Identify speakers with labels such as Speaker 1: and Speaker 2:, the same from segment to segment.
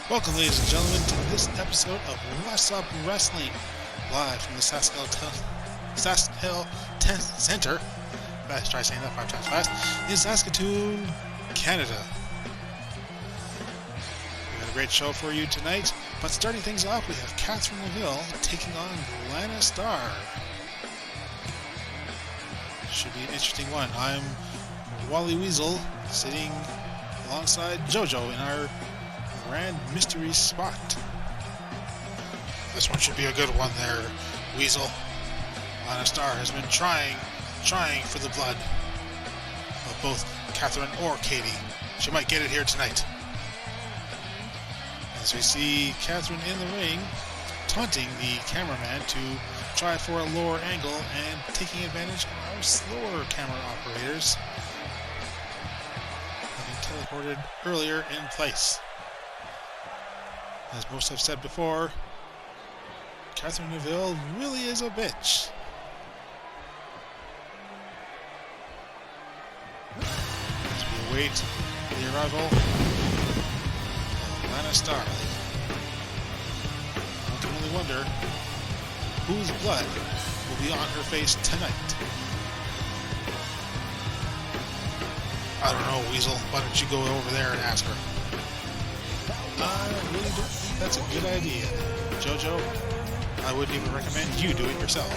Speaker 1: Welcome, ladies and gentlemen, to this episode of Whassup Wrestling, live from the SaskTel Tenth Center. Let's try saying that 5 times fast. In Saskatoon, Canada. We got a great show for you tonight, but starting things off, we have Catherine Neville taking on Lana Starr. Should be an interesting one. I'm Wally Weasel, sitting alongside JoJo in our Grand Mystery spot. This one should be a good one there, Weasel. Lana Starr has been trying for the blood of both Catherine or Katie. She might get it here tonight. As we see Catherine in the ring, taunting the cameraman to try for a lower angle and taking advantage of our slower camera operators, having teleported earlier in place. As most have said before, Catherine Neville really is a bitch. As we await the arrival of Lana Starr, one can only wonder whose blood will be on her face tonight. I don't know, Weasel. Why don't you go over there and ask her? I really don't think that's a good idea. JoJo, I wouldn't even recommend you do it yourself.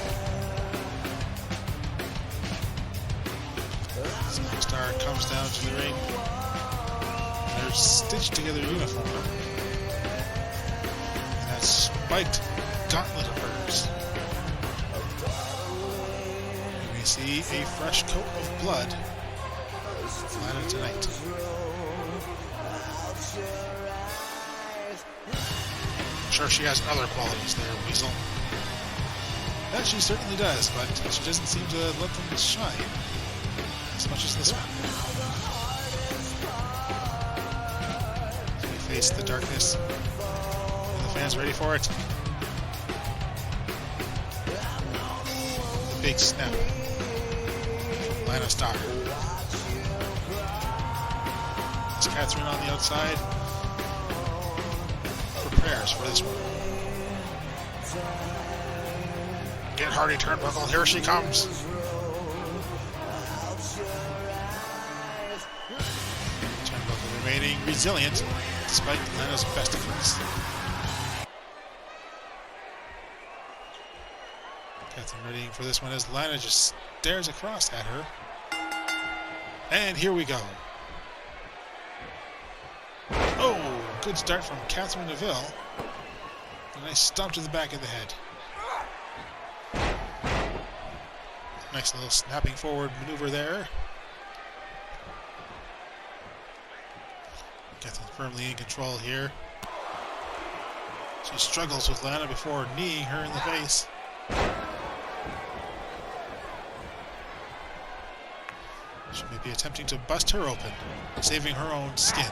Speaker 1: Lana Starr comes down to the ring in her stitched together uniform and that spiked gauntlet of hers. And we see a fresh coat of blood for Lana tonight. Sure, she has other qualities there, Weasel. That she certainly does, but she doesn't seem to let them shine as much as this one. As we face the darkness, are the fans ready for it? The big snap from Lana Starr. Is Catherine on the outside? Prayers for this one. Get Hardy Turnbuckle, here she comes. Turnbuckle remaining resilient despite Lana's best efforts. Catherine readying for this one as Lana just stares across at her. And here we go. Oh, good start from Catherine Neville. A nice stomp to the back of the head. Nice little snapping forward maneuver there. Catherine firmly in control here. She struggles with Lana before kneeing her in the face. She may be attempting to bust her open, saving her own skin.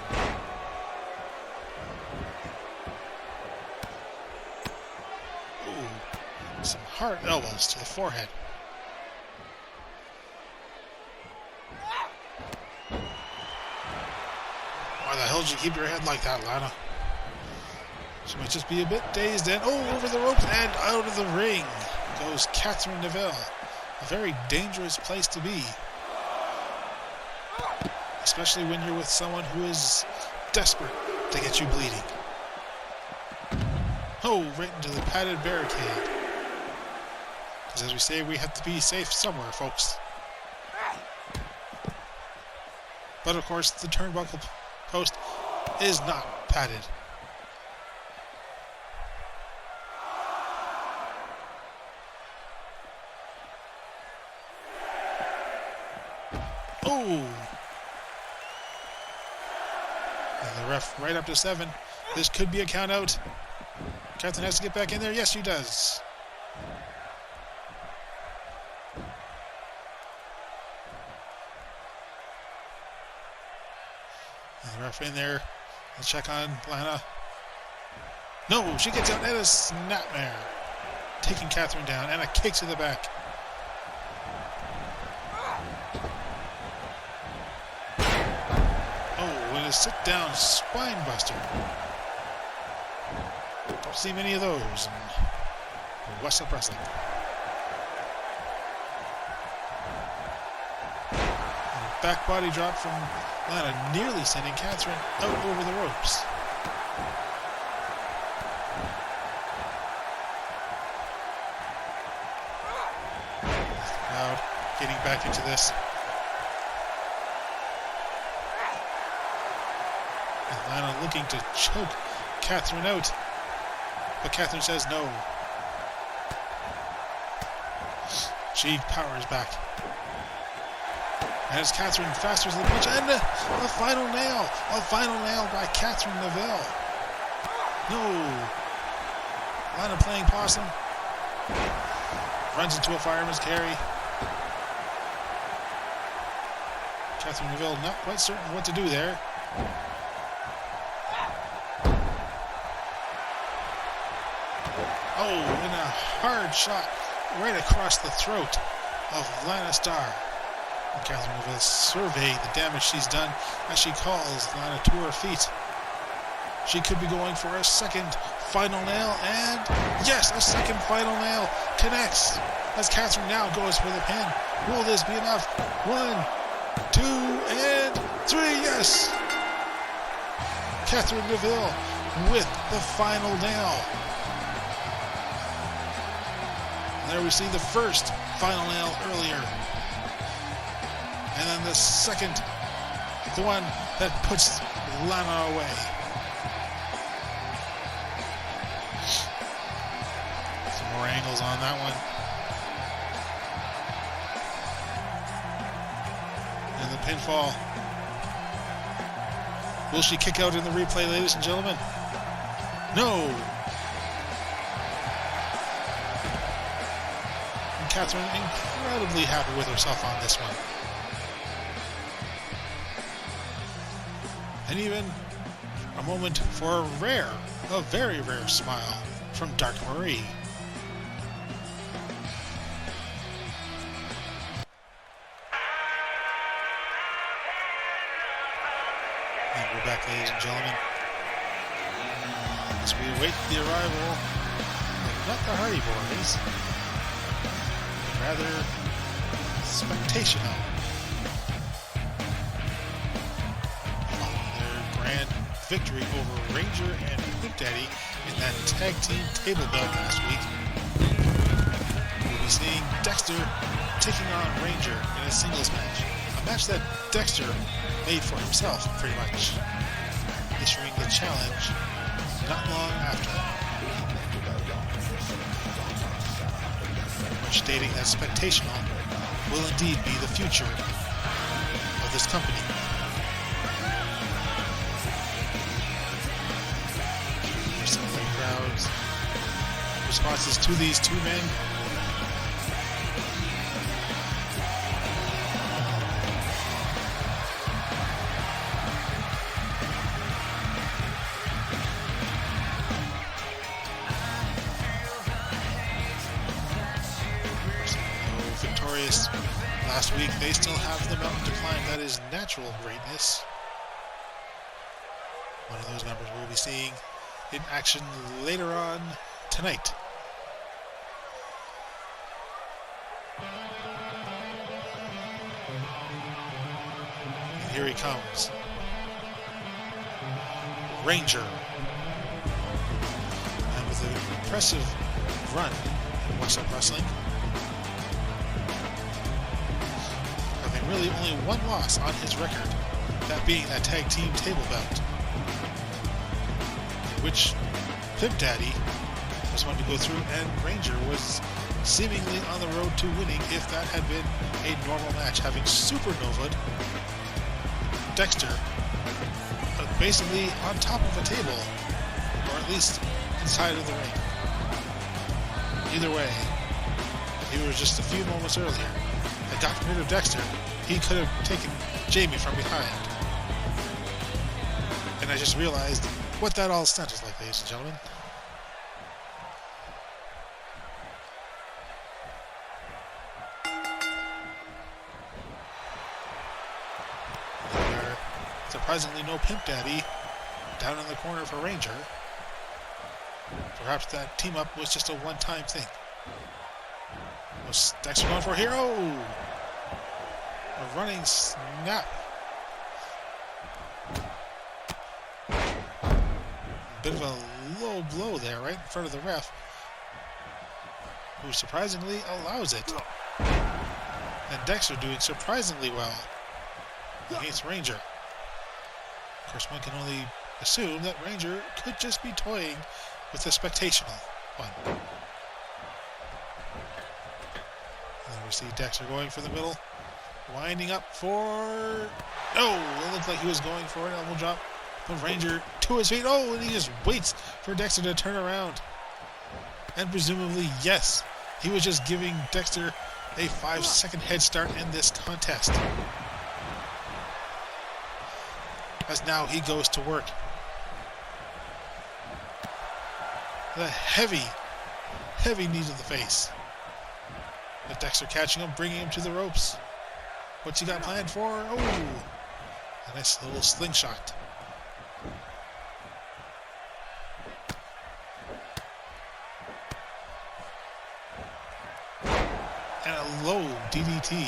Speaker 1: Some hard elbows to the forehead. Why the hell did you keep your head like that, Lana? She might just be a bit dazed and over the ropes and out of the ring goes Catherine Neville. A very dangerous place to be. Especially when you're with someone who is desperate to get you bleeding. Oh, right into the padded barricade. As we say, we have to be safe somewhere, folks. But of course, the turnbuckle post is not padded. Oh! And the ref right up to 7. This could be a count out. Catherine has to get back in there. Yes, she does. And the ref in there. Let's check on Lana. No, she gets out at a snapmare. Taking Catherine down and a kick to the back. Oh, and a sit-down spine buster. Don't see many of those in Whassup Wrestling. Back body drop from Lana, nearly sending Catherine out over the ropes. Crowd getting back into this. And Lana looking to choke Catherine out. But Catherine says no. She powers back. As Catherine fasters the punch, and a final nail. A final nail by Catherine Neville. No. Lana playing possum. Runs into a fireman's carry. Catherine Neville not quite certain what to do there. Oh, and a hard shot right across the throat of Lana Starr. And Catherine Neville surveying the damage she's done as she calls Lana to her feet. She could be going for a second final nail, and yes, a second final nail connects as Catherine now goes for the pin. Will this be enough? 1, 2, and 3, yes! Catherine Neville with the final nail. And there we see the first final nail earlier. And then the second, the one that puts Lana away. Some more angles on that one. And the pinfall. Will she kick out in the replay, ladies and gentlemen? No! And Catherine incredibly happy with herself on this one. And even a moment for a very rare smile from Dark Marie. And we're back, ladies and gentlemen, as we await the arrival of not the Hardy Boys, but rather Spectacular. Victory over Ranger and Pimp Daddy in that tag team table belt last week. We'll be seeing Dexter taking on Ranger in a singles match. A match that Dexter made for himself, pretty much. Issuing the challenge not long after. Much stating that Spectacular will indeed be the future of this company. Responses to these two men. Victorious last week, they still have the mountain to climb. That is natural greatness. One of those members we'll be seeing in action later on tonight. And here he comes. Ranger. And with an impressive run in Whassup Wrestling, having really only one loss on his record, that being that tag team table bout, which Pimp Daddy was one to go through, and Ranger was seemingly on the road to winning if that had been a normal match, having supernovaed Dexter basically on top of a table, or at least inside of the ring. Either way, he was just a few moments earlier. Had gotten rid of Dexter, he could have taken Jamie from behind. And I just realized what that all sounded like, ladies and gentlemen. Surprisingly, no Pimp Daddy down in the corner for Ranger. Perhaps that team-up was just a one-time thing. Was Dexter going for a hero? A running snap. Bit of a low blow there, right in front of the ref, who surprisingly allows it. And Dexter doing surprisingly well against Ranger. Of course, one can only assume that Ranger could just be toying with the Spectacular one. And we see Dexter going for the middle, winding up for... Oh, it looked like he was going for an elbow drop. But Ranger to his feet. Oh, and he just waits for Dexter to turn around. And presumably, yes, he was just giving Dexter a 5-second head start in this contest. As now he goes to work. The heavy knee to the face. With Dexter catching him, bringing him to the ropes. What's he got planned for? Oh, a nice little slingshot. And a low DDT.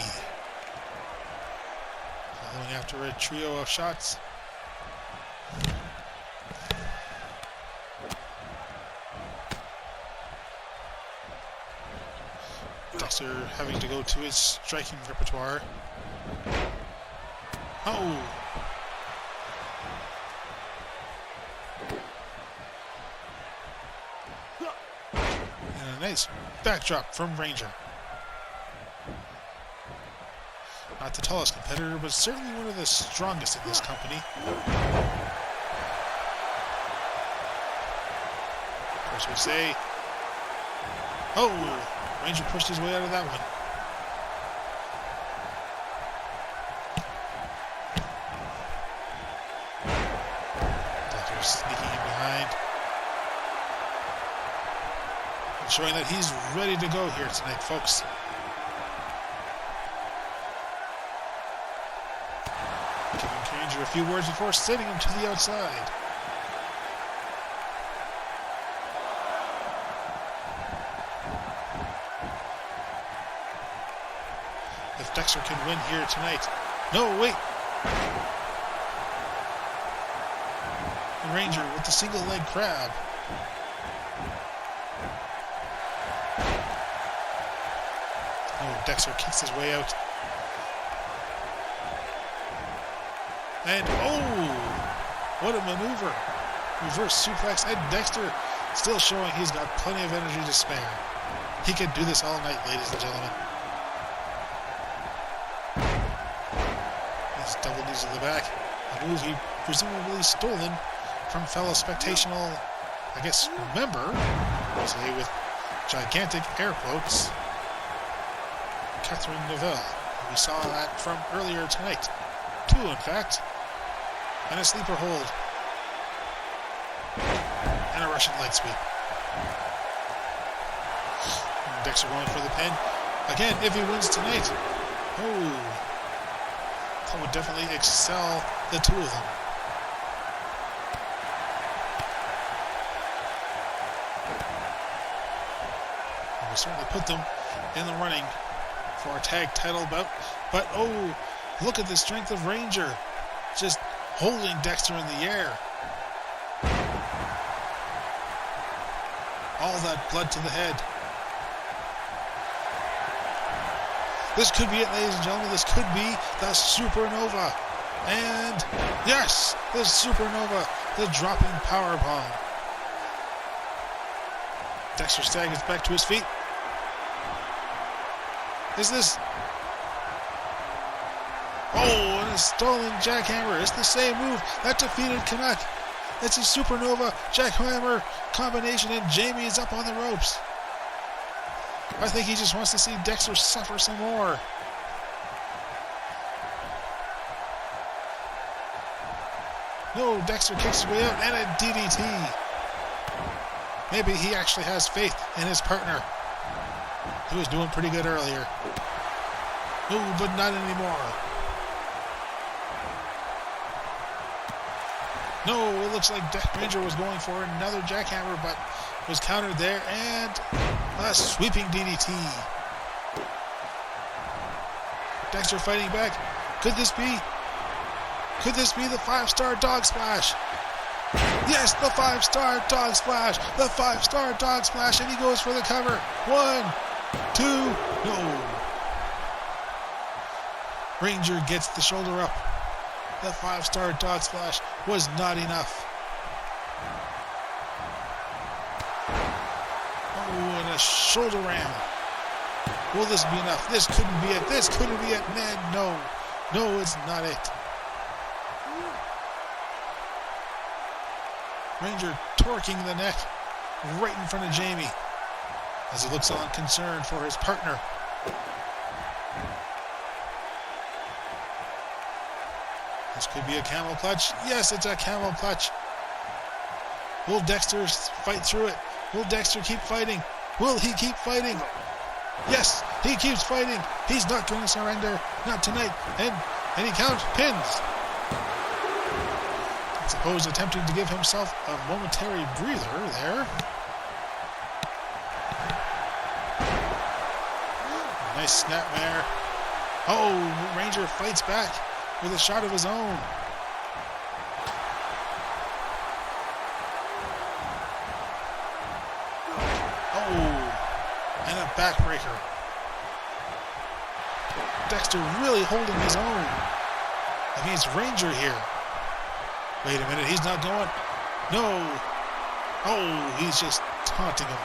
Speaker 1: Following after a trio of shots. Dexter having to go to his striking repertoire. Oh! And a nice backdrop from Ranger. Not the tallest competitor, but certainly one of the strongest in this company. Of course, we say, oh! Ranger pushed his way out of that one. Dexter sneaking in behind. And showing that he's ready to go here tonight, folks. Giving Ranger a few words before sending him to the outside. If Dexter can win here tonight. No, wait. Ranger with the single leg crab. Oh, Dexter kicks his way out. And oh, what a maneuver. Reverse suplex, and Dexter still showing he's got plenty of energy to spare. He could do this all night, ladies and gentlemen. Double knees to the back, a move he presumably stolen from fellow Spectacular, I guess, member, say with gigantic air quotes, Catherine Neville. We saw that from earlier tonight. 2, in fact. And a sleeper hold. And a Russian leg sweep. And Dexter going for the pin. Again, if he wins tonight. Oh. That would definitely excel the two of them. And will certainly put them in the running for a tag title bout. But oh, look at the strength of Ranger. Just holding Dexter in the air. All that blood to the head. This could be it, ladies and gentlemen. This could be the Supernova. And yes, the Supernova, the dropping powerbomb. Dexter staggers back to his feet. Is this... Oh, and a stolen jackhammer. It's the same move that defeated Canuck. It's a Supernova jackhammer combination, and Jamie is up on the ropes. I think he just wants to see Dexter suffer some more. No, Dexter kicks his way out, and a DDT. Maybe he actually has faith in his partner. He was doing pretty good earlier. Oh, but not anymore. No, it looks like Ranger was going for another jackhammer, but was countered there, and a sweeping DDT. Dexter fighting back. Could this be the 5-star dog splash? Yes, the 5-star dog splash. The 5-star dog splash, and he goes for the cover. 1, 2, no. Ranger gets the shoulder up. The 5-star dog splash was not enough. Oh, and a shoulder ram. Will this be enough? This couldn't be it. This couldn't be it. Man, no. No, it's not it. Ranger torquing the neck right in front of Jamie as he looks on concerned for his partner. This could be a camel clutch. Yes, it's a camel clutch. Will Dexter fight through it? Will Dexter keep fighting? Will he keep fighting? Yes, he keeps fighting. He's not going to surrender. Not tonight. And he counts pins. I suppose attempting to give himself a momentary breather there. Nice snapmare. Oh, Ranger fights back with a shot of his own. Oh, and a backbreaker. Dexter really holding his own against Ranger here. Wait a minute, he's not going. No. Oh, he's just taunting him.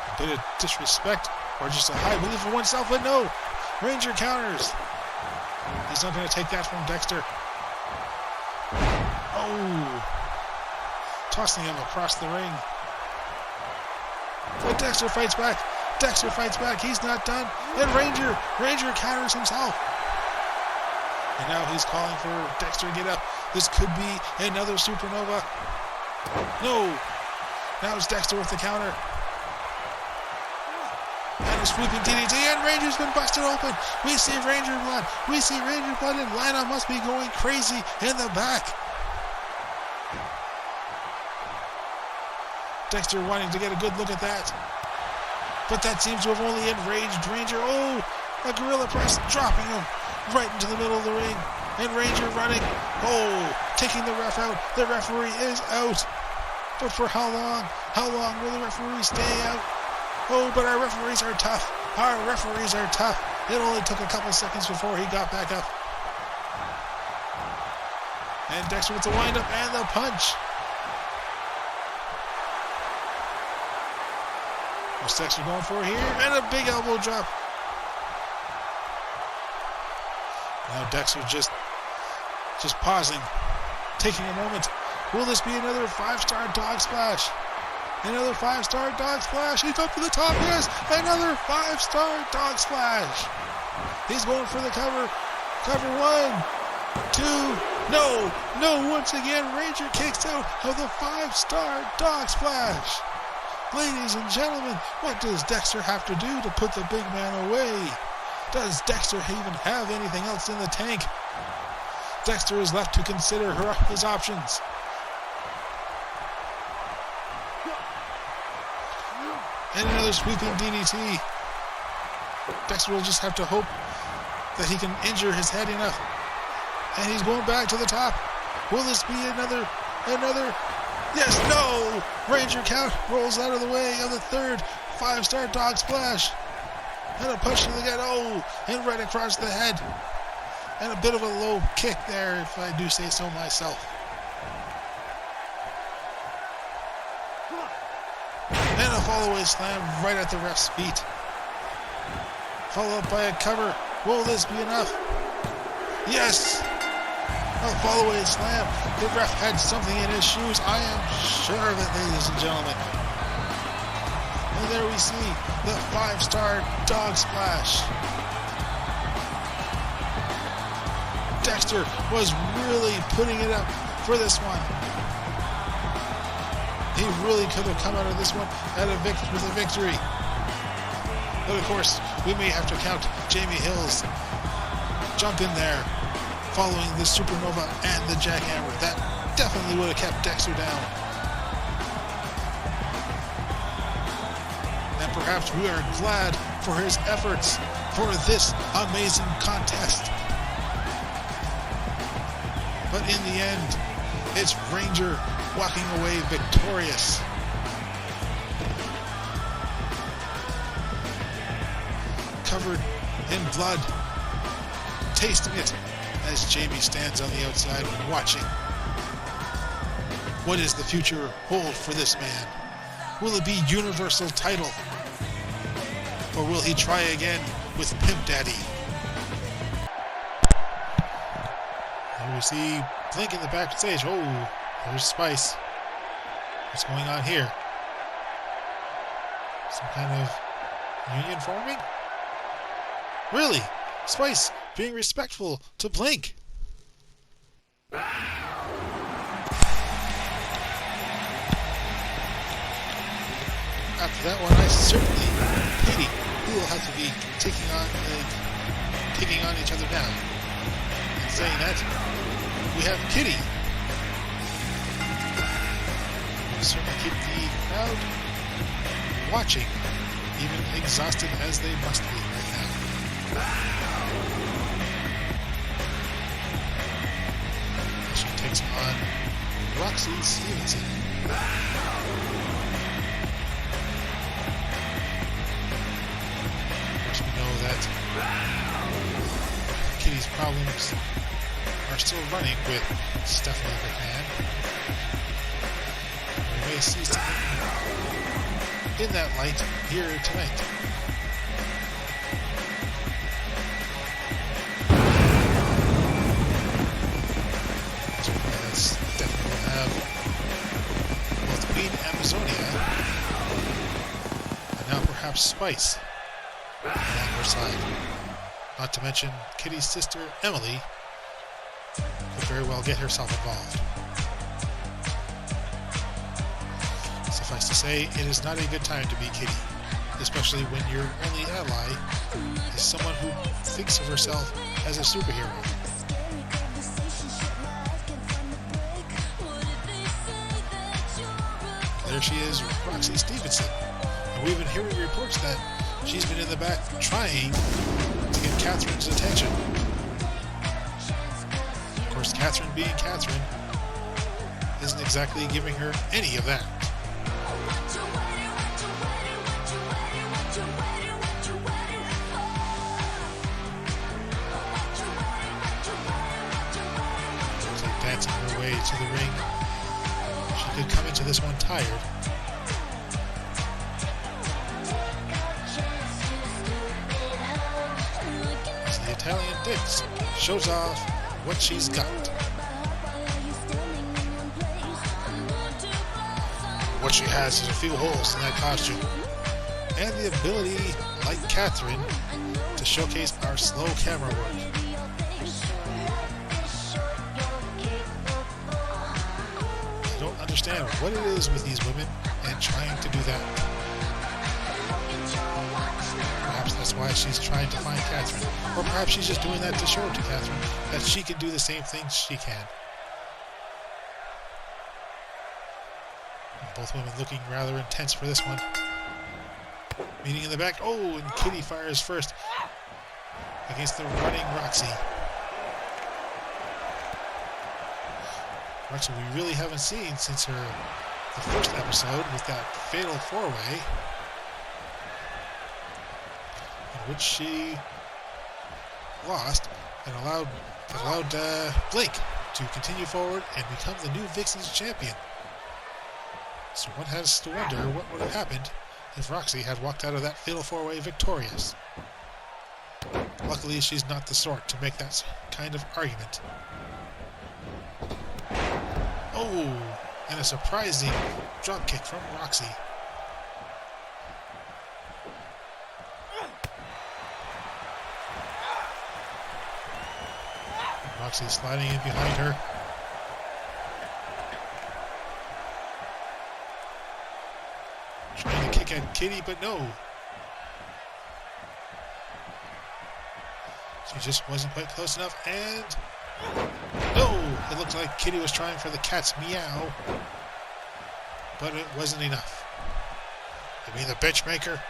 Speaker 1: A bit of disrespect or just a high belief in oneself, but no. Ranger counters. He's not going to take that from Dexter. Oh. Tossing him across the ring. But Dexter fights back. Dexter fights back. He's not done. And Ranger counters himself. And now he's calling for Dexter to get up. This could be another supernova. No. Now it's Dexter with the counter. And a sweeping DDT. And Ranger's been busted open. We see Ranger blood. We see Ranger blood. And Lana must be going crazy in the back. Dexter wanting to get a good look at that. But that seems to have only enraged Ranger. Oh, a gorilla press, dropping him right into the middle of the ring. And Ranger running. Oh, taking the ref out. The referee is out. But for how long? How long will the referee stay out? Oh, but our referees are tough. Our referees are tough. It only took a couple seconds before he got back up. And Dexter with the windup and the punch. What's Dexter going for here? And a big elbow drop. Now Dexter just pausing, taking a moment. Will this be another 5-star dog splash? Another 5-star dog splash. He's up to the top. Yes, another 5-star dog splash. He's going for the cover. Cover 1, 2. No. Once again, Ranger kicks out of the 5-star dog splash. Ladies and gentlemen, what does Dexter have to do to put the big man away? Does Dexter even have anything else in the tank? Dexter is left to consider his options. And another sweeping DDT. Dexter will just have to hope that he can injure his head enough. And he's going back to the top. Will this be another? Yes, no! Ranger count rolls out of the way of the third 5-star dog splash. And a push to the gut. Oh, and right across the head. And a bit of a low kick there, if I do say so myself. And a fall-away slam right at the ref's feet. Followed up by a cover. Will this be enough? Yes! A fall-away slam. The ref had something in his shoes. I am sure of it, ladies and gentlemen. And there we see the 5-star dog splash. Dexter was really putting it up for this one. He really could have come out of this one with a victory. But of course, we may have to count Jamie Hill's jump in there following the Supernova and the Jackhammer. That definitely would have kept Dexter down. And perhaps we are glad for his efforts for this amazing contest. But in the end, it's Ranger walking away victorious. Covered in blood, tasting it as Jamie stands on the outside watching. What does the future hold for this man? Will it be Universal title? Or will he try again with Pimp Daddy? And we see Blink in the backstage. Oh, there's Spice. What's going on here? Some kind of union forming? Really? Spice being respectful to Blink. After that one, I certainly, Katie, we will have to be taking on each other now. And saying that, we have Kitty. We'll certainly keep the crowd watching, even exhausted as they must be right now. She takes on Roxy Stevenson. Of course, we know that Kitty's problems are still running with Stephanie McMahon. We may see something in that light here tonight. Definitely will have both Queen Amazonia and now perhaps Spice along her side. Not to mention Kitty's sister Emily could very well get herself involved. Suffice to say, it is not a good time to be Kitty, especially when your only ally is someone who thinks of herself as a superhero. There she is, Roxy Stevenson. And we've been hearing reports that she's been in the back trying to get Catherine's attention. Of course, Catherine being Catherine isn't exactly giving her any of that. She's like dancing her way to the ring. She could come into this one tired. As the Italian Dix shows off what she's got. What she has is a few holes in that costume. And the ability, like Catherine, to showcase our slow camera work. I don't understand what it is with these women and trying to do that. Perhaps that's why she's trying to find Catherine. Or perhaps she's just doing that to show to Catherine that she can do the same things she can. Both women looking rather intense for this one. Meeting in the back. Oh, and Kitty fires first against the running Roxy. Roxy we really haven't seen since the first episode with that fatal four-way in which she lost and allowed Blake to continue forward and become the new Vixen's champion. So one has to wonder what would have happened if Roxy had walked out of that fatal four-way victorious. Luckily, she's not the sort to make that kind of argument. Oh, and a surprising dropkick from Roxy. Roxy sliding in behind her. Trying to kick at Kitty, but no. She just wasn't quite close enough, and no! It looked like Kitty was trying for the cat's meow, but it wasn't enough. You mean the bitchmaker?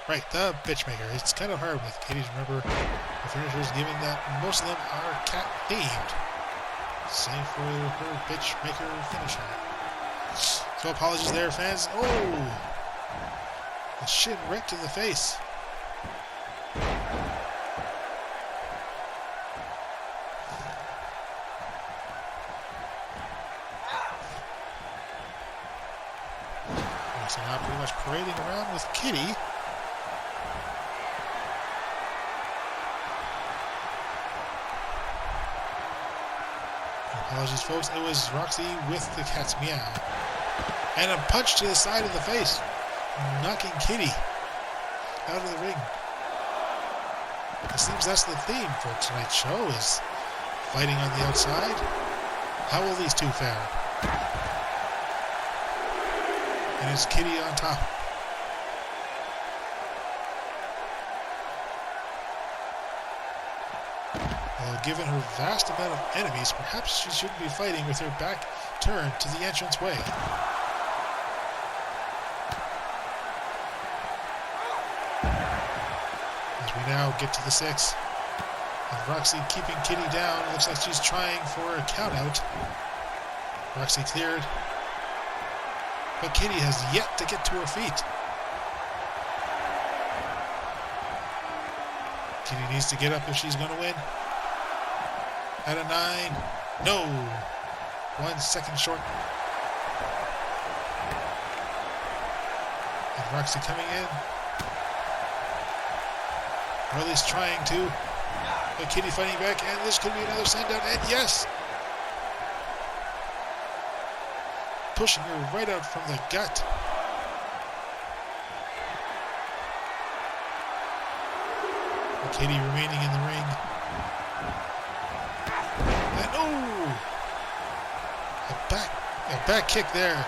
Speaker 1: Right, the bitchmaker. It's kind of hard with Kitty's. Remember, the finishers, given that most of them are cat themed. Same for her bitchmaker finisher. So apologies there, fans. Oh! A shin right to the face. So now pretty much parading around with Kitty. Apologies, folks. It was Roxy with the cat's meow. And a punch to the side of the face, knocking Kitty out of the ring. It seems that's the theme for tonight's show, is fighting on the outside. How will these two fare? And it's Kitty on top. Well, given her vast amount of enemies, perhaps she shouldn't be fighting with her back turned to the entrance way. As we now get to the 6. And Roxy keeping Kitty down. It looks like she's trying for a count out. Roxy cleared. But Kitty has yet to get to her feet. Kitty needs to get up if she's going to win. At a 9. No. 1 second short. And Roxy coming in. Or at least trying to. But Kitty fighting back, and this could be another send down. And yes! Pushing her right out from the gut. And Kitty remaining in the ring. And oh! A back kick there.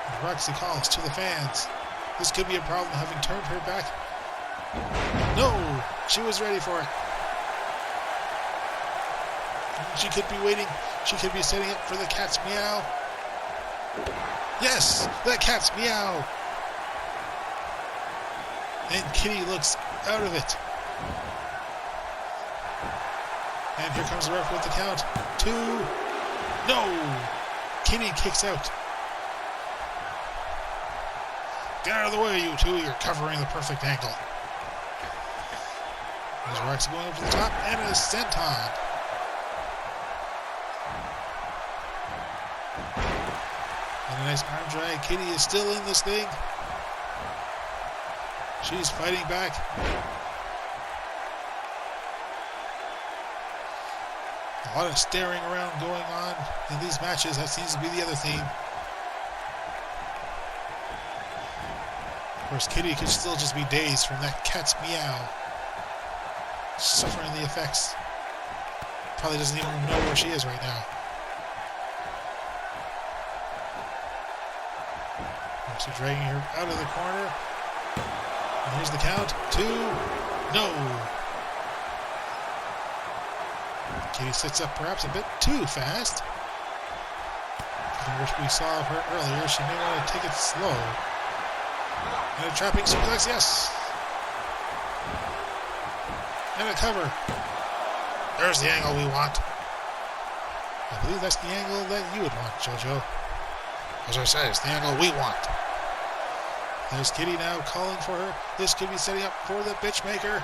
Speaker 1: And Roxy calls to the fans. This could be a problem, having turned her back. No! She was ready for it. She could be waiting. She could be setting up for the cat's meow. Yes! The cat's meow! And Kitty looks out of it. And here comes the ref with the count. 2. No! Kitty kicks out. Get out of the way, you two. You're covering the perfect angle. There's Roxy going up to the top, and a senton. And a nice arm drag. Kitty is still in this thing. She's fighting back. A lot of staring around going on in these matches. That seems to be the other theme. Of course, Kitty could still just be dazed from that cat's meow. Suffering the effects. Probably doesn't even know where she is right now. So dragging her out of the corner. And here's the count. 2. No. Kitty sits up perhaps a bit too fast. From what we saw of her earlier, she may want to take it slow. And a trapping suplex, yes. And a cover. There's the angle we want. I believe that's the angle that you would want, JoJo. As I said, it's the angle we want. There's Kitty now calling for her. This could be setting up for the bitchmaker.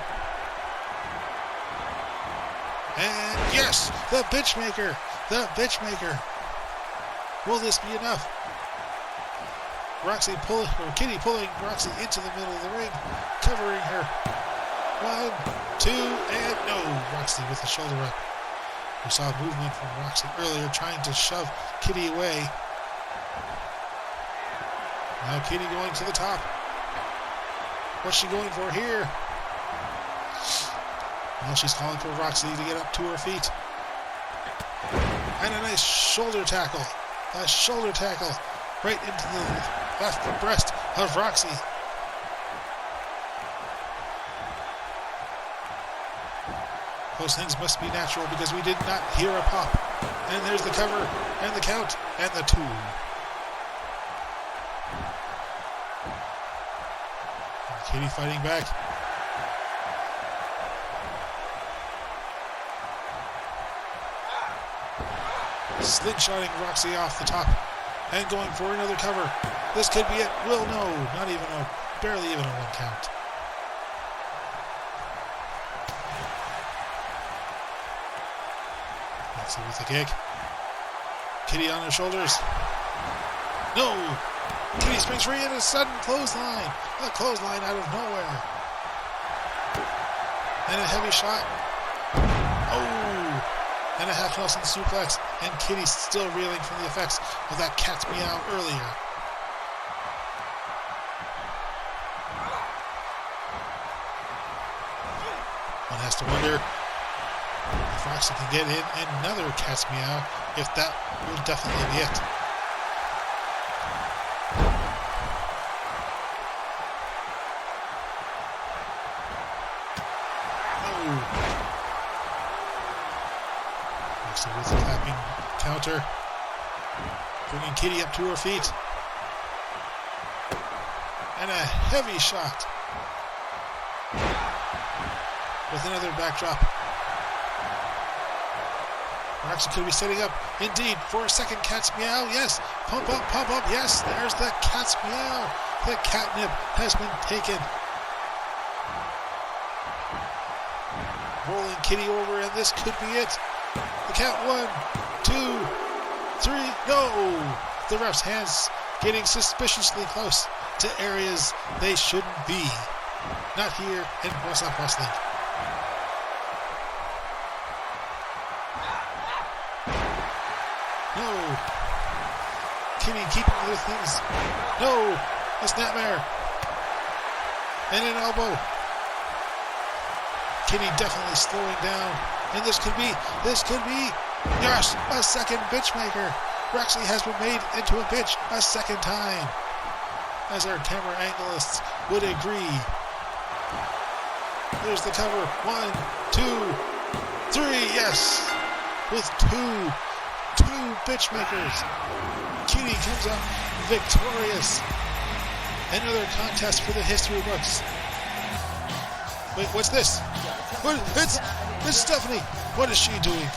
Speaker 1: And yes, the bitchmaker. The bitchmaker. Will this be enough? Kitty pulling Roxy into the middle of the ring, covering her. 1, 2, and no. Roxy with the shoulder up. We saw movement from Roxy earlier, trying to shove Kitty away. Now Kitty going to the top. What's she going for here? Well, she's calling for Roxy to get up to her feet. And a nice shoulder tackle. A shoulder tackle right into the left breast of Roxy. Those things must be natural because we did not hear a pop. And there's the cover, and the count, and the 2. And Katie fighting back. Slingshotting Roxy off the top and going for another cover. This could be it. Will no. Barely even a 1 count. Roxy with the kick. Kitty on her shoulders. No! Kitty springs free and a sudden clothesline. A clothesline out of nowhere. And a heavy shot. Oh! And a half Nelson suplex, and Kitty's still reeling from the effects of that cat's meow earlier. One has to wonder if Roxy can get in another cat's meow, if that will definitely be it. With a clapping counter, bringing Kitty up to her feet, and a heavy shot with another backdrop. Roxy could be setting up, indeed, for a second cat's meow. Yes, pump up, yes, there's the cat's meow. The catnip has been taken. Rolling Kitty over, and this could be it. The count 1, 2, 3, no! The ref's hands getting suspiciously close to areas they shouldn't be. Not here in Whassup Wrestling. No! Kitty keeping the things. No! A snapmare. And an elbow. Kitty definitely slowing down. And this could be, yes, a second bitch maker. Roxy has been made into a bitch a second time, as our camera angleists would agree. There's the cover, 1, 2, 3, yes, with two bitch makers. Kitty comes up victorious. Another contest for the history books. Wait, what's this? It's Stephanie. What is she doing?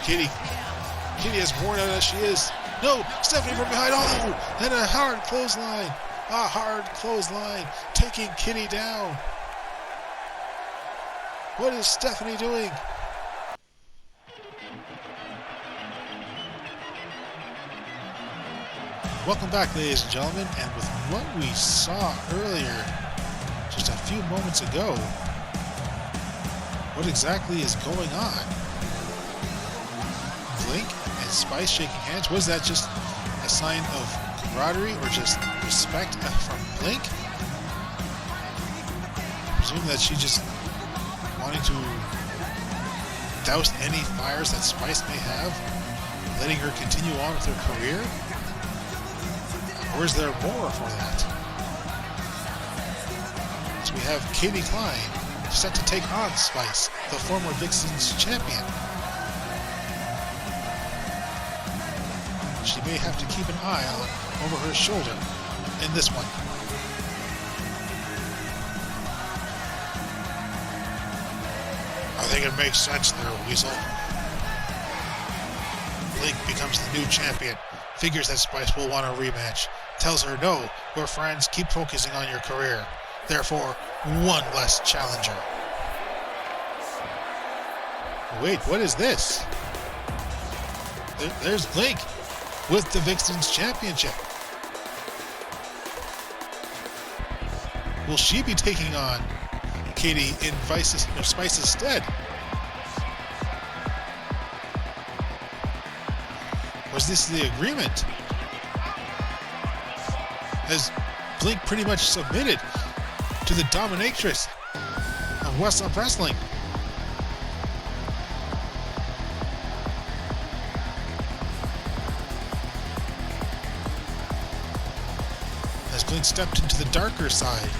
Speaker 1: Kitty as worn out as she is. No, Stephanie from behind. Oh, and a hard clothesline. A hard clothesline, taking Kitty down. What is Stephanie doing? Welcome back, ladies and gentlemen, and with what we saw earlier, just a few moments ago, what exactly is going on? Blink and Spice shaking hands? Was that just a sign of camaraderie or just respect from Blink? I presume that she just wanting to douse any fires that Spice may have, letting her continue on with her career? Or is there more for that? So we have Katie Klein set to take on Spice, the former Vixen's champion. She may have to keep an eye on over her shoulder in this one. I think it makes sense there, Weasel. Blink becomes the new champion. Figures that Spice will want a rematch. Tells her, no, we're friends, keep focusing on your career. Therefore, one less challenger. Wait, what is this? There's Blink with the Vixen's championship. Will she be taking on Katie in Spice's stead? Was this the agreement? Has Blink pretty much submitted to the dominatrix of Whassup Wrestling? Has Blink stepped into the darker side?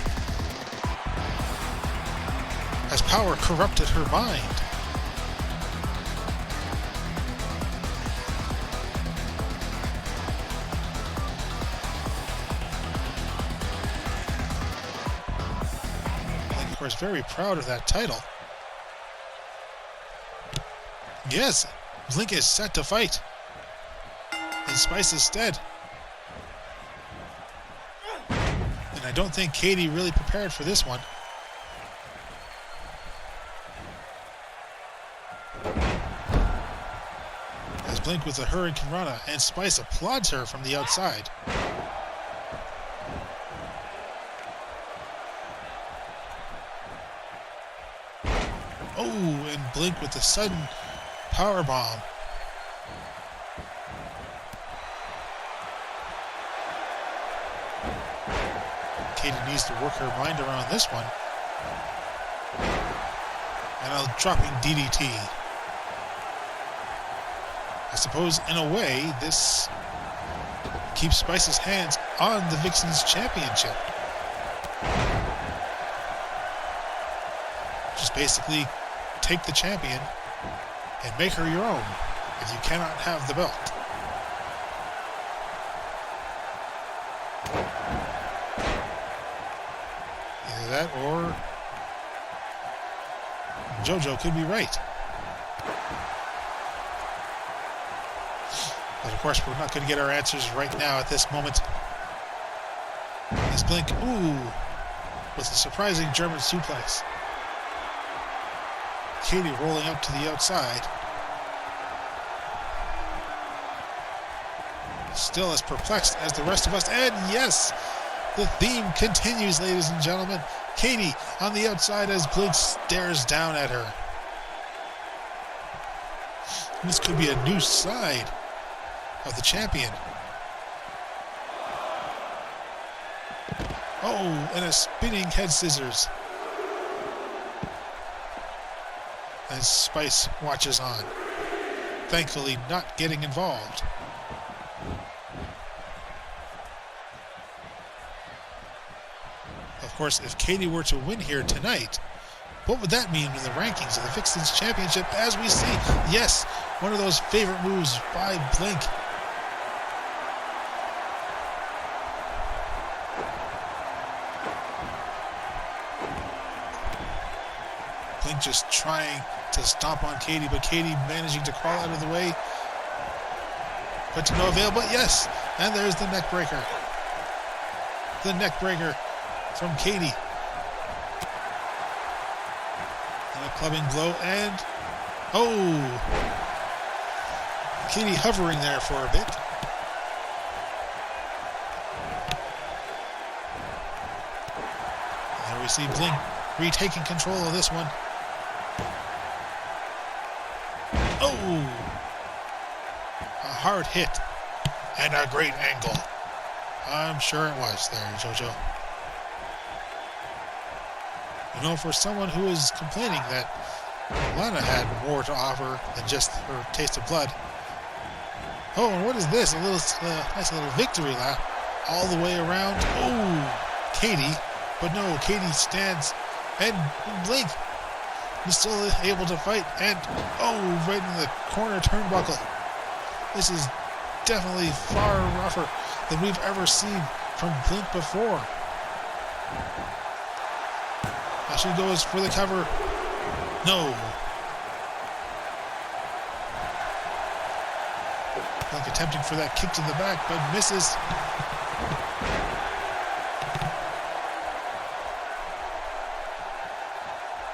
Speaker 1: Has power corrupted her mind? Blink, of course, very proud of that title. Yes, Blink is set to fight in Spice's stead. And I don't think Katie really prepared for this one. As Blink with a Hurricane Rana, and Spice applauds her from the outside. Oh, and Blink with the sudden power bomb. Katie needs to work her mind around this one. And a dropping DDT. I suppose, in a way, this keeps Spice's hands on the Vixen's championship. Just basically take the champion and make her your own, if you cannot have the belt. Either that or JoJo could be right. But of course, we're not going to get our answers right now at this moment. As Blink, with a surprising German suplex. Katie rolling up to the outside. Still as perplexed as the rest of us. And yes, the theme continues, ladies and gentlemen. Katie on the outside as Blink stares down at her. This could be a new side of the champion. Oh, and a spinning head scissors. As Spice watches on, thankfully not getting involved. Of course, if Katie were to win here tonight, what would that mean in the rankings of the Vixen's Championship? As we see, yes, one of those favorite moves by Blink. Blink just trying to stomp on Katie, but Katie managing to crawl out of the way. But to no avail, but yes, and there's the neck breaker. The neck breaker from Katie. And a clubbing blow, and Katie hovering there for a bit. And there we see Blink retaking control of this one. A hard hit and a great angle. I'm sure it was there, JoJo. You know, for someone who is complaining that Lana had more to offer than just her taste of blood. Oh, and what is this? A little nice little victory lap all the way around. Oh, Katie. But no, Katie stands and Blink is still able to fight. And right in the corner turnbuckle. This is definitely far rougher than we've ever seen from Blink before. Now she goes for the cover. No. Blink attempting for that kick to the back, but misses.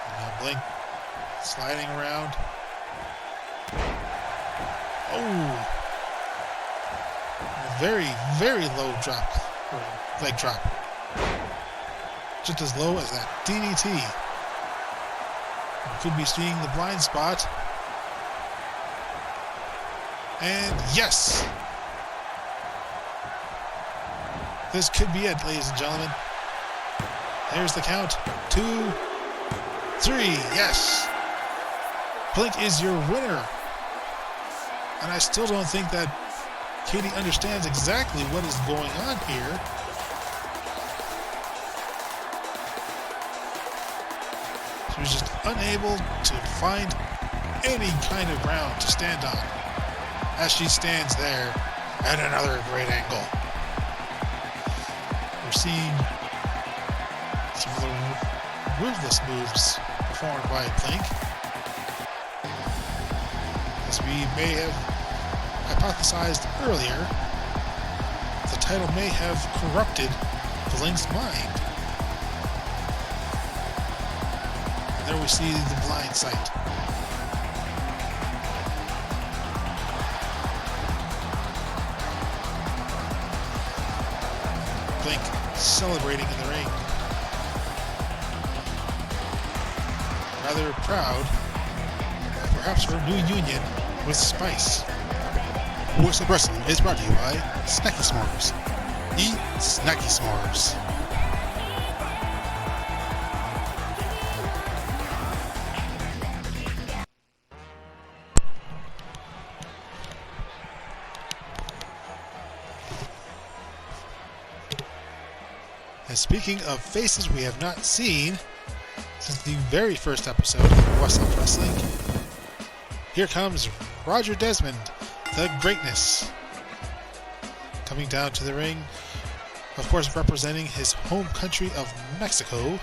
Speaker 1: And now Blink sliding around. A very, very low drop, or leg drop. Just as low as that DDT. We could be seeing the blind spot. And yes! This could be it, ladies and gentlemen. There's the count. 2, 3, yes! Blink is your winner. And I still don't think that Katie understands exactly what is going on here. She was just unable to find any kind of ground to stand on as she stands there at another great angle. We're seeing some of the ruthless moves performed by Blink, as we may have hypothesized earlier, the title may have corrupted Blink's mind. And there we see the blind sight. Blink celebrating in the ring. Rather proud, perhaps for a new union with Spice. Whassup Wrestling is brought to you by Snacky S'mores. Eat Snacky S'mores. And speaking of faces we have not seen since the very first episode of Whassup Wrestling, here comes Roger Desmond, the Greatness, coming down to the ring, of course representing his home country of Mexico,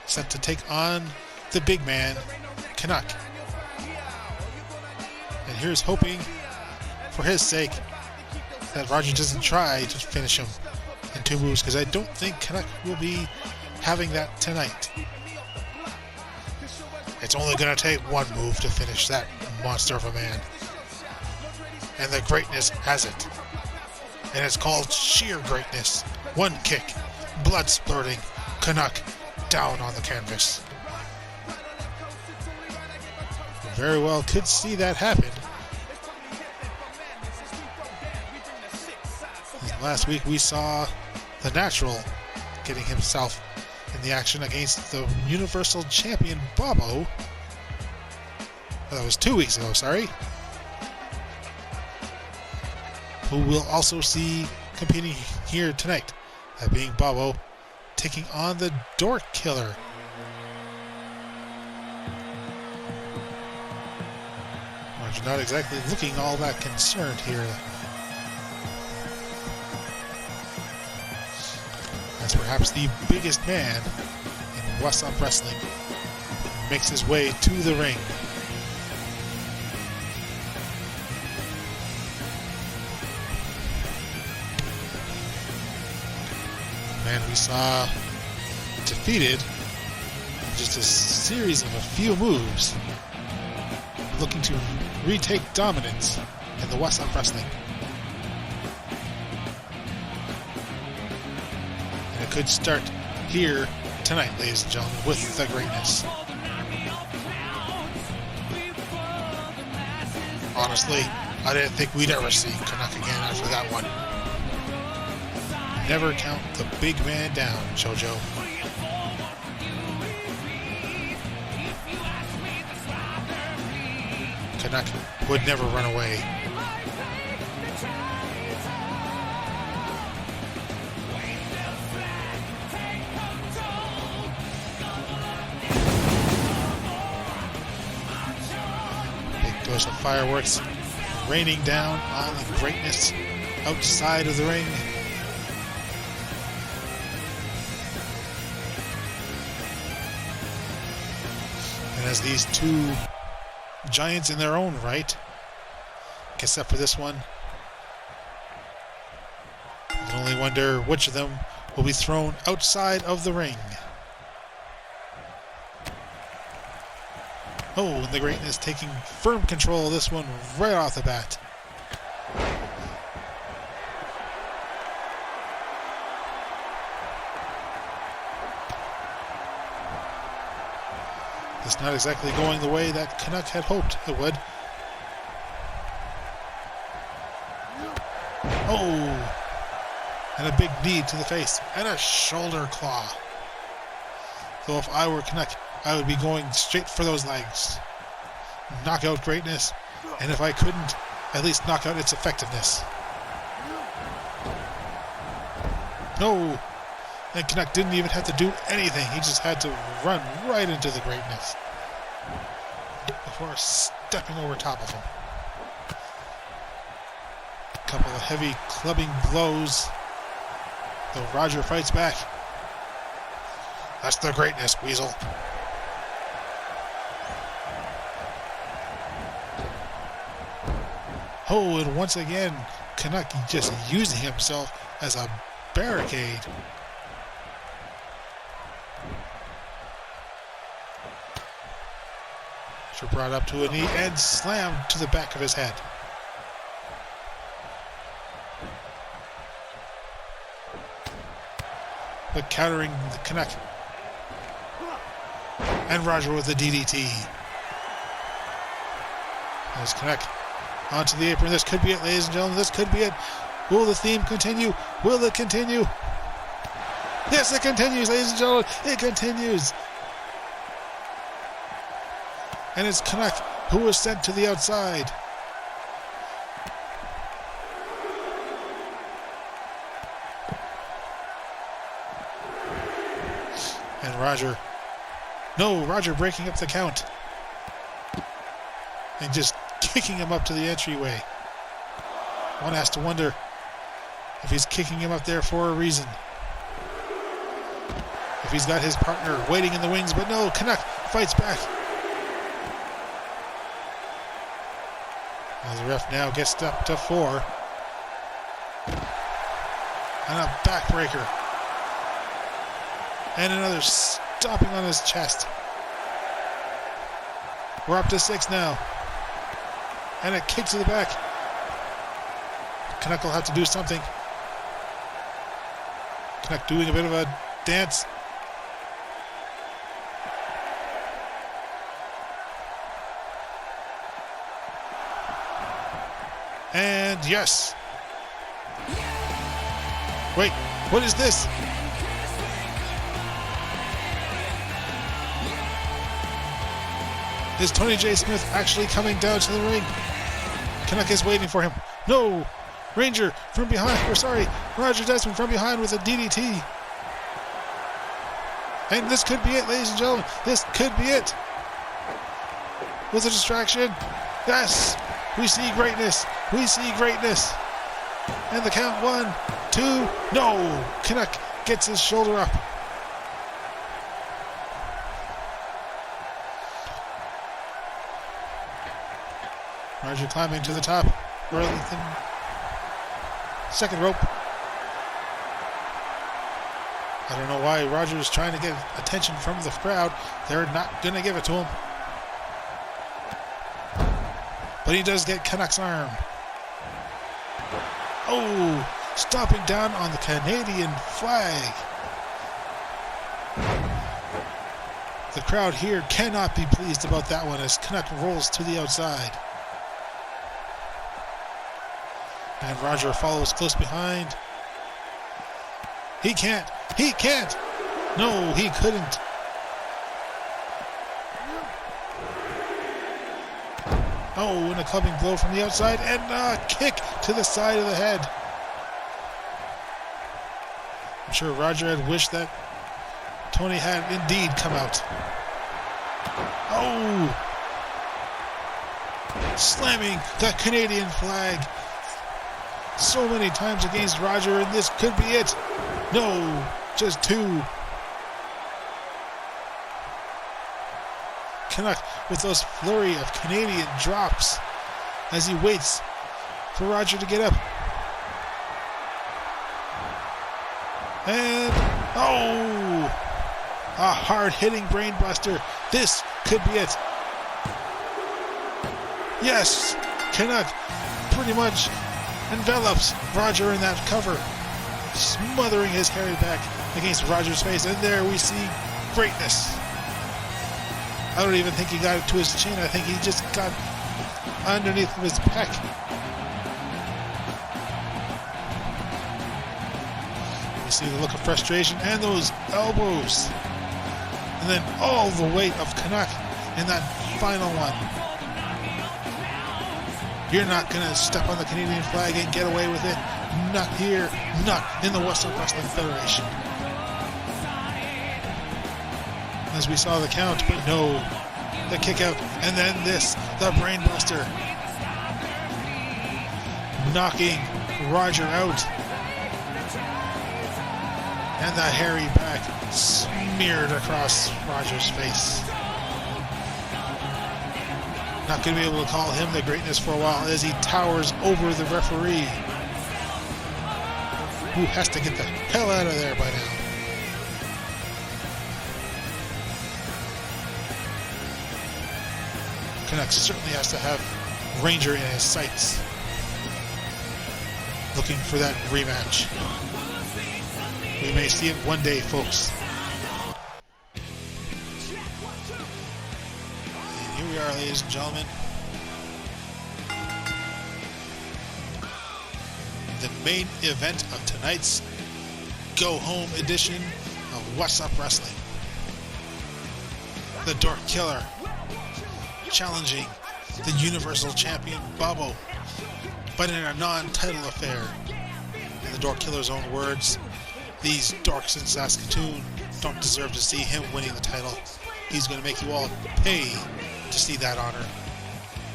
Speaker 1: set to take on the big man, Canuck. And here's hoping, for his sake, that Roger doesn't try to finish him in 2 moves, because I don't think Canuck will be having that tonight. It's only going to take 1 move to finish that monster of a man. And the Greatness has it. And it's called sheer greatness. 1 kick, blood splurting, Canuck down on the canvas. Very well could see that happen. And last week we saw the Natural getting himself in the action against the Universal Champion Bobbo. That was 2 weeks ago, sorry. Who we'll also see competing here tonight, that being Bobbo taking on the Dork Killer. Roger not exactly looking all that concerned here. As perhaps the biggest man in Whassup Wrestling makes his way to the ring. The man we saw defeated just a series of a few moves, looking to retake dominance in the Whassup Wrestling. And it could start here tonight, ladies and gentlemen, with the Greatness. Honestly, I didn't think we'd ever see Canuck again after that one. Never count the big man down, JoJo. Canuck would never run away. Big dose of fireworks raining down on the Greatness outside of the ring. And as these 2 giants in their own right, except for this one, you can only wonder which of them will be thrown outside of the ring. Oh, and the Greatness taking firm control of this one right off the bat. It's not exactly going the way that Canuck had hoped it would. Oh! And a big knee to the face. And a shoulder claw. So if I were Canuck, I would be going straight for those legs. Knock out Greatness. And if I couldn't, at least knock out its effectiveness. No! And Canuck didn't even have to do anything. He just had to run right into the greatness before stepping over top of him. A couple of heavy clubbing blows, though Roger fights back. That's the greatness, Weasel. Oh, and once again, Canuck just using himself as a barricade. Brought up to a knee and slammed to the back of his head. But countering the Canuck. And Roger with the DDT. There's Canuck onto the apron. This could be it, ladies and gentlemen. This could be it. Will the theme continue? Will it continue? Yes, it continues, ladies and gentlemen. It continues. And it's Canuck who was sent to the outside. And Roger. No, Roger breaking up the count. And just kicking him up to the entryway. One has to wonder if he's kicking him up there for a reason. If he's got his partner waiting in the wings, but no, Canuck fights back. As the ref now gets up to 4. And a backbreaker. And another stopping on his chest. We're up to 6 now. And a kick to the back. Canuck will have to do something. Canuck doing a bit of a dance. And yes. Wait, what is this? Is Tony J. Smith actually coming down to the ring? Canuck is waiting for him. No! Ranger from behind, Roger Desmond from behind with a DDT. And this could be it, ladies and gentlemen. This could be it. With a distraction. Yes! We see greatness. We see greatness. And the count 1, 2, no! Canuck gets his shoulder up. Roger climbing to the top. Second rope. I don't know why Roger's trying to get attention from the crowd. They're not going to give it to him. But he does get Canuck's arm. Oh, stomping down on the Canadian flag. The crowd here cannot be pleased about that one as Canuck rolls to the outside. And Roger follows close behind. He can't. He can't. No, he couldn't. Oh, and a clubbing blow from the outside and a kick to the side of the head. I'm sure Roger had wished that Tony had indeed come out. Oh! Slamming the Canadian flag so many times against Roger, and this could be it. No, just 2. Canuck with those flurry of Canadian drops as he waits for Roger to get up. And, oh, a hard-hitting brainbuster. This could be it. Yes, Canuck pretty much envelops Roger in that cover, smothering his hairy back against Roger's face. And there we see greatness. I don't even think he got it to his chin. I think he just got underneath of his pec. You see the look of frustration and those elbows. And then all the weight of Canuck in that final one. You're not going to step on the Canadian flag and get away with it. Not here. Not in the Whassup Wrestling Federation. as we saw the count, but no, the kick out, and then this, the brainbuster, knocking Roger out, and the hairy back smeared across Roger's face. Not going to be able to call him the greatness for a while as he towers over the referee, who has to get the hell out of there by now. Canucks certainly has to have Ranger in his sights, looking for that rematch. We may see it one day, folks. And here we are, ladies and gentlemen. The main event of tonight's go-home edition of Whassup Wrestling. The Dork Killer challenging the Universal Champion Bobbo, but in a non-title affair. In the Dork Killer's own words, these dorks in Saskatoon don't deserve to see him winning the title. He's going to make you all pay to see that honor.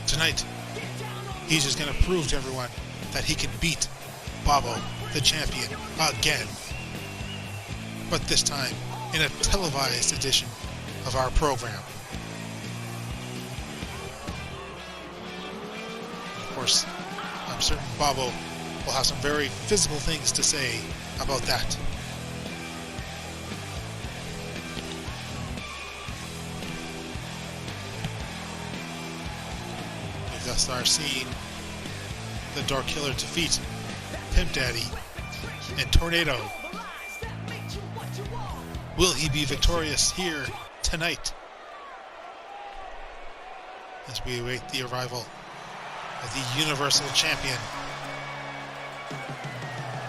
Speaker 1: Tonight, he's just going to prove to everyone that he can beat Bobbo, the champion, again. But this time, in a televised edition of our program. Of course, I'm certain Bobbo will have some very physical things to say about that. We've thus far seen the Dork Killer defeat Pimp Daddy and Tornado. Will he be victorious here tonight? As we await the arrival of the Universal Champion.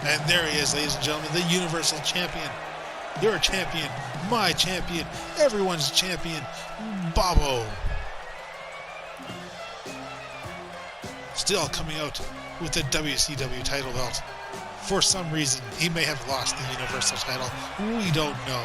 Speaker 1: And there he is, ladies and gentlemen, the Universal Champion. Your champion, my champion, everyone's champion, Bobbo. Still coming out with the WCW title belt. For some reason, he may have lost the Universal title. We don't know.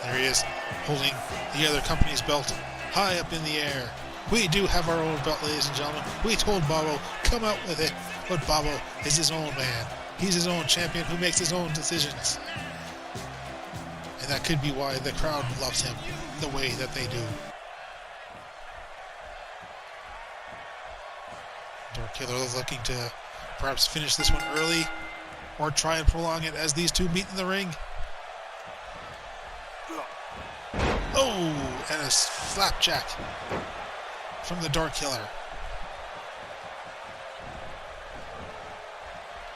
Speaker 1: There he is, holding the other company's belt high up in the air. We do have our own belt, ladies and gentlemen. We told Bobbo, come out with it. But Bobbo is his own man. He's his own champion who makes his own decisions. And that could be why the crowd loves him the way that they do. Dork Killer looking to perhaps finish this one early or try and prolong it as these two meet in the ring. Oh, and a flapjack from the Dork Killer.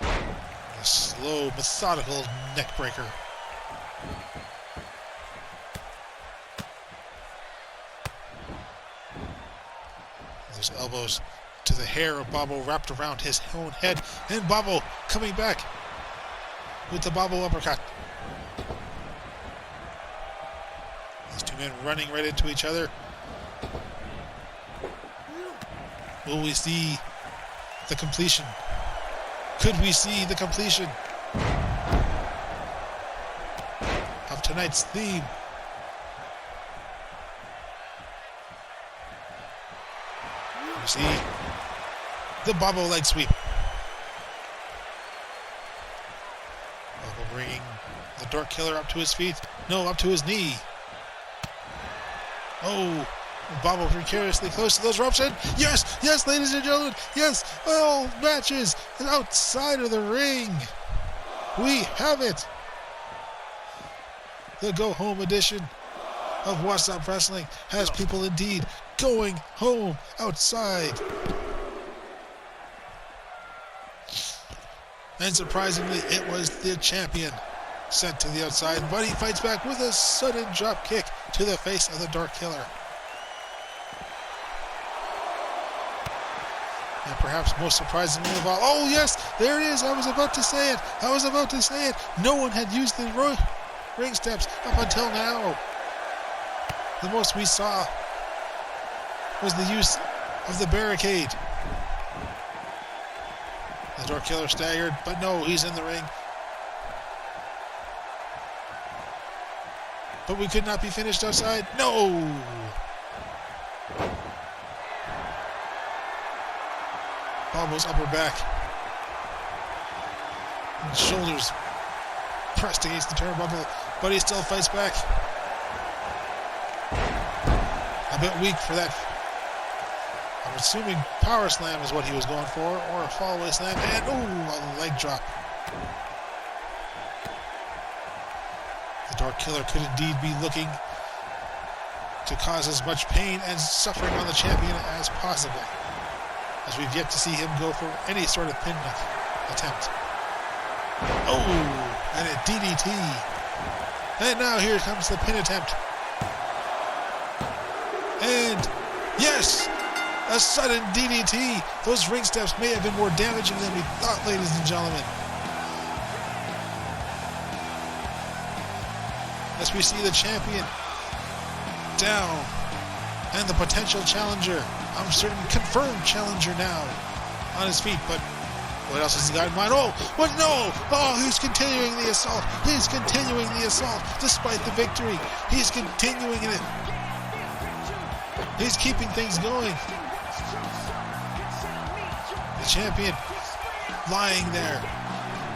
Speaker 1: A slow, methodical neck breaker. Those elbows to the hair of Bobbo wrapped around his own head, and Bobbo coming back with the Bobbo uppercut. These two men running right into each other. Will we see the completion? Could we see the completion of tonight's theme? We see the Bobbo leg sweep. Bobbo bringing the Dork Killer up to his feet. No, up to his knee. Oh, Bobbo precariously close to those ropes, and yes, yes, ladies and gentlemen, yes, all matches outside of the ring. We have it. The go-home edition of Whassup Wrestling has people indeed going home outside. And surprisingly, it was the champion sent to the outside, but he fights back with a sudden drop kick to the face of the Dork Killer. And perhaps most surprisingly of all, oh yes, there it is, I was about to say it. No one had used the ring steps up until now. The most we saw was the use of the barricade. The Dork Killer staggered, but no, he's in the ring. But we could not be finished outside. No! Bobbo's upper back. And shoulders pressed against the turnbuckle, but he still fights back. A bit weak for that. I'm assuming power slam is what he was going for, or a fallaway slam, and a leg drop. The Dork Killer could indeed be looking to cause as much pain and suffering on the champion as possible, as we've yet to see him go for any sort of pin attempt. Oh, and a DDT. And now here comes the pin attempt. And yes, a sudden DDT. Those ring steps may have been more damaging than we thought, ladies and gentlemen. As we see the champion down, and the potential challenger, I'm certain confirmed challenger now, on his feet, but what else has he got in mind? Oh, what? No! Oh, he's continuing the assault. He's continuing the assault despite the victory. He's continuing it. He's keeping things going. The champion lying there.